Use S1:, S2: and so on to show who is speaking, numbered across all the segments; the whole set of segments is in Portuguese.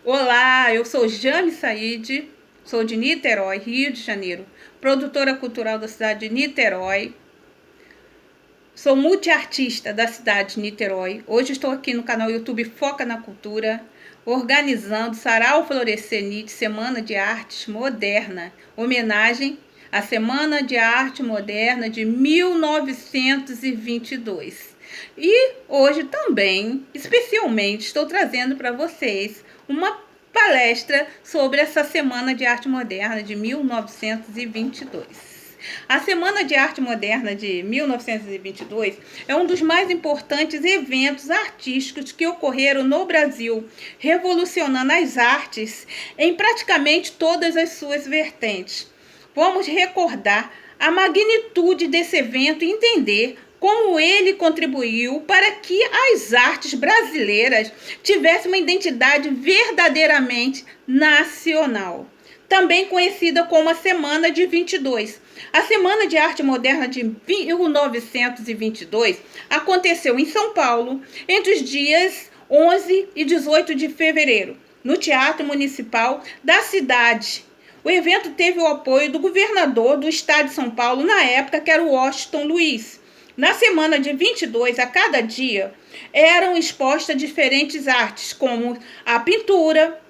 S1: Olá, eu sou Jane Said, sou de Niterói, Rio de Janeiro, produtora cultural da cidade de Niterói. Sou multiartista da cidade de Niterói. Hoje estou aqui no canal YouTube Foca na Cultura, organizando Sarau Florescer NIT, Semana de Artes Moderna, homenagem à Semana de Arte Moderna de 1922. E hoje também, especialmente, estou trazendo para vocês uma palestra sobre essa Semana de Arte Moderna de 1922. A Semana de Arte Moderna de 1922 é um dos mais importantes eventos artísticos que ocorreram no Brasil, revolucionando as artes em praticamente todas as suas vertentes. Vamos recordar a magnitude desse evento e entender como ele contribuiu para que as artes brasileiras tivessem uma identidade verdadeiramente nacional. Também conhecida como a Semana de 22. A Semana de Arte Moderna de 1922 aconteceu em São Paulo entre os dias 11 e 18 de fevereiro, no Teatro Municipal da cidade. O evento teve o apoio do governador do estado de São Paulo na época, que era o Washington Luiz. Na semana de 22, a cada dia, eram expostas diferentes artes, como a pintura,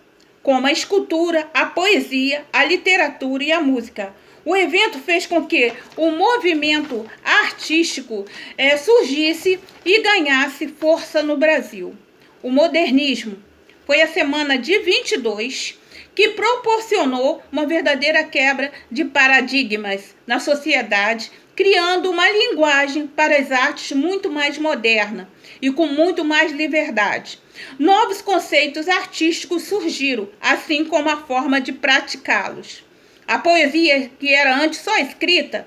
S1: como a escultura, a poesia, a literatura e a música. O evento fez com que o movimento artístico surgisse e ganhasse força no Brasil. O modernismo foi a semana de 22 que proporcionou uma verdadeira quebra de paradigmas na sociedade, criando uma linguagem para as artes muito mais moderna e com muito mais liberdade. Novos conceitos artísticos surgiram, assim como a forma de praticá-los. A poesia, que era antes só escrita,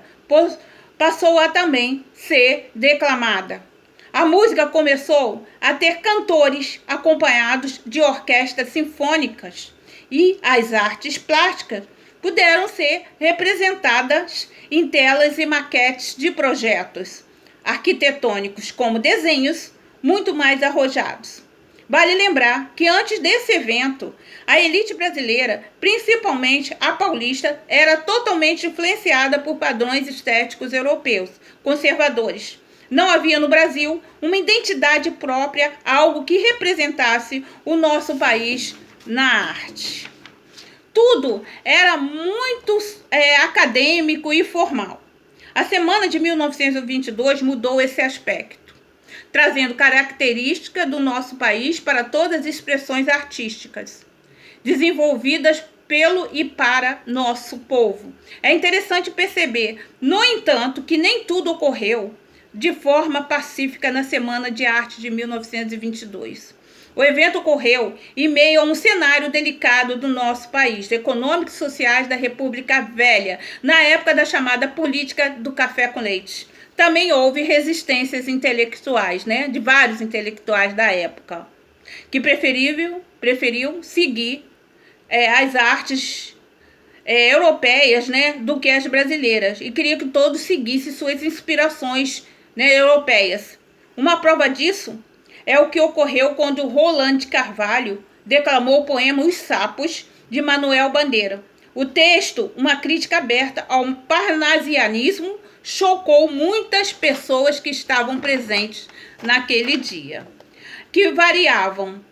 S1: passou a também ser declamada. A música começou a ter cantores acompanhados de orquestras sinfônicas e as artes plásticas puderam ser representadas em telas e maquetes de projetos arquitetônicos, como desenhos muito mais arrojados. Vale lembrar que antes desse evento, a elite brasileira, principalmente a paulista, era totalmente influenciada por padrões estéticos europeus, conservadores. Não havia no Brasil uma identidade própria, algo que representasse o nosso país na arte. Tudo era muito acadêmico e formal. A Semana de 1922 mudou esse aspecto, trazendo características do nosso país para todas as expressões artísticas, desenvolvidas pelo e para nosso povo. É interessante perceber, no entanto, que nem tudo ocorreu de forma pacífica na Semana de Arte de 1922. O evento ocorreu em meio a um cenário delicado do nosso país, econômicos e sociais da República Velha, na época da chamada política do café com leite. Também houve resistências intelectuais, de vários intelectuais da época, que preferiam seguir as artes europeias, do que as brasileiras, e queria que todos seguissem suas inspirações europeias. Uma prova disso é o que ocorreu quando Roland de Carvalho declamou o poema Os Sapos, de Manuel Bandeira. O texto, uma crítica aberta ao parnasianismo, chocou muitas pessoas que estavam presentes naquele dia, que variavam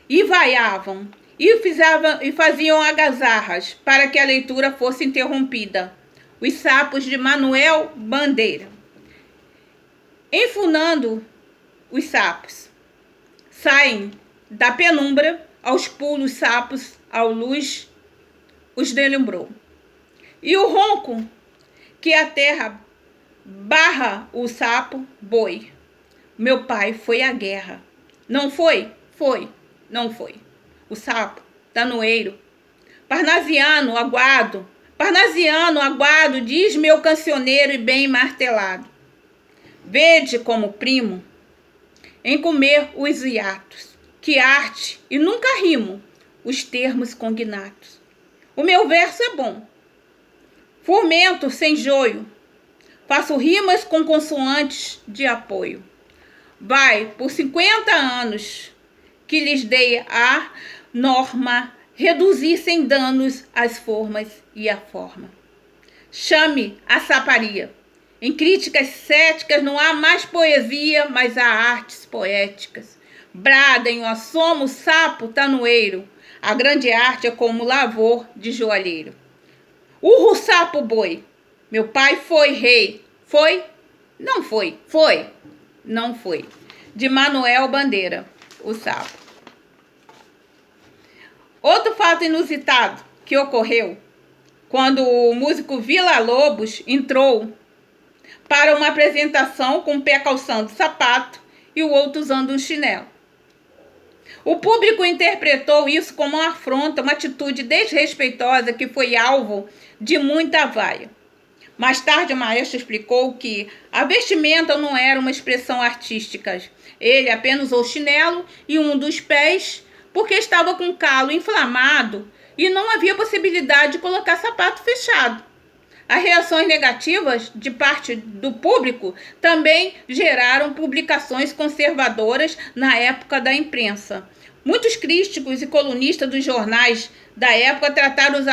S1: e vaiavam e faziam algazarras para que a leitura fosse interrompida. Os Sapos, de Manuel Bandeira. Enfunando os sapos, saem da penumbra, aos pulos sapos, à luz os deslumbrou. E o ronco que a terra barra o sapo, boi. Meu pai foi à guerra. Não foi? Foi. Não foi. O sapo, tanoeiro. Parnasiano, aguado, diz meu cancioneiro e bem martelado. Vede como primo em comer os hiatos, que arte, e nunca rimo, os termos cognatos. O meu verso é bom, fomento sem joio, faço rimas com consoantes de apoio. vai por 50 anos que lhes dei a norma reduzir sem danos as formas e a forma. Chame a saparia. Em críticas céticas não há mais poesia, mas há artes poéticas. Bradem o assomo, o sapo tanoeiro. A grande arte é como lavor de joalheiro. Urro sapo boi. Meu pai foi rei. Foi? Não foi. Foi? Não foi. De Manuel Bandeira, o sapo. Outro fato inusitado que ocorreu quando o músico Villa-Lobos entrou para uma apresentação com um pé calçando sapato e o outro usando um chinelo. O público interpretou isso como uma afronta, uma atitude desrespeitosa que foi alvo de muita vaia. Mais tarde, o maestro explicou que a vestimenta não era uma expressão artística. Ele apenas usou chinelo e um dos pés porque estava com o calo inflamado e não havia possibilidade de colocar sapato fechado. As reações negativas de parte do público também geraram publicações conservadoras na época da imprensa. Muitos críticos e colunistas dos jornais da época trataram os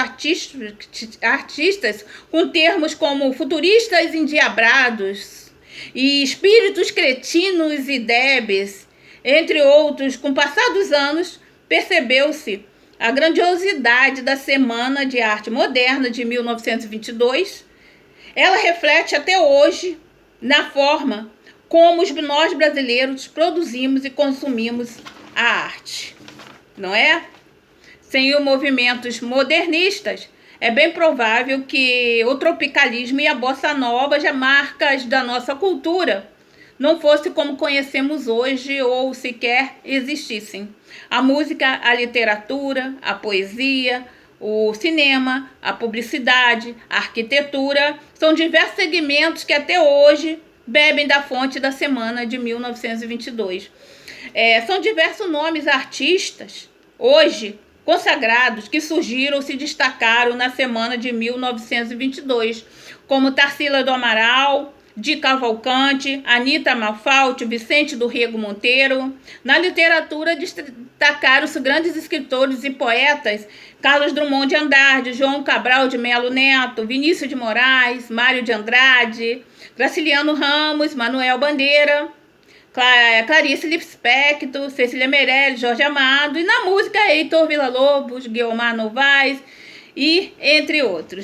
S1: artistas com termos como futuristas endiabrados e espíritos cretinos e débeis, entre outros. Com o passar dos anos, percebeu-se a grandiosidade da Semana de Arte Moderna de 1922. Ela reflete até hoje na forma como nós brasileiros produzimos e consumimos a arte, não é? Sem os movimentos modernistas, é bem provável que o tropicalismo e a bossa nova, já marcas da nossa cultura, não fosse como conhecemos hoje ou sequer existissem. A música, a literatura, a poesia, o cinema, a publicidade, a arquitetura, são diversos segmentos que até hoje bebem da fonte da Semana de 1922. São diversos nomes artistas, hoje consagrados, que surgiram ou se destacaram na Semana de 1922, como Tarsila do Amaral, de Cavalcante, Anita Malfatti, Vicente do Rego Monteiro. Na literatura destacaram-se grandes escritores e poetas: Carlos Drummond de Andrade, João Cabral de Melo Neto, Vinícius de Moraes, Mário de Andrade, Graciliano Ramos, Manuel Bandeira, Clarice Lispector, Cecília Meirelles, Jorge Amado, e na música Heitor Villa-Lobos, Guiomar Novaes e entre outros.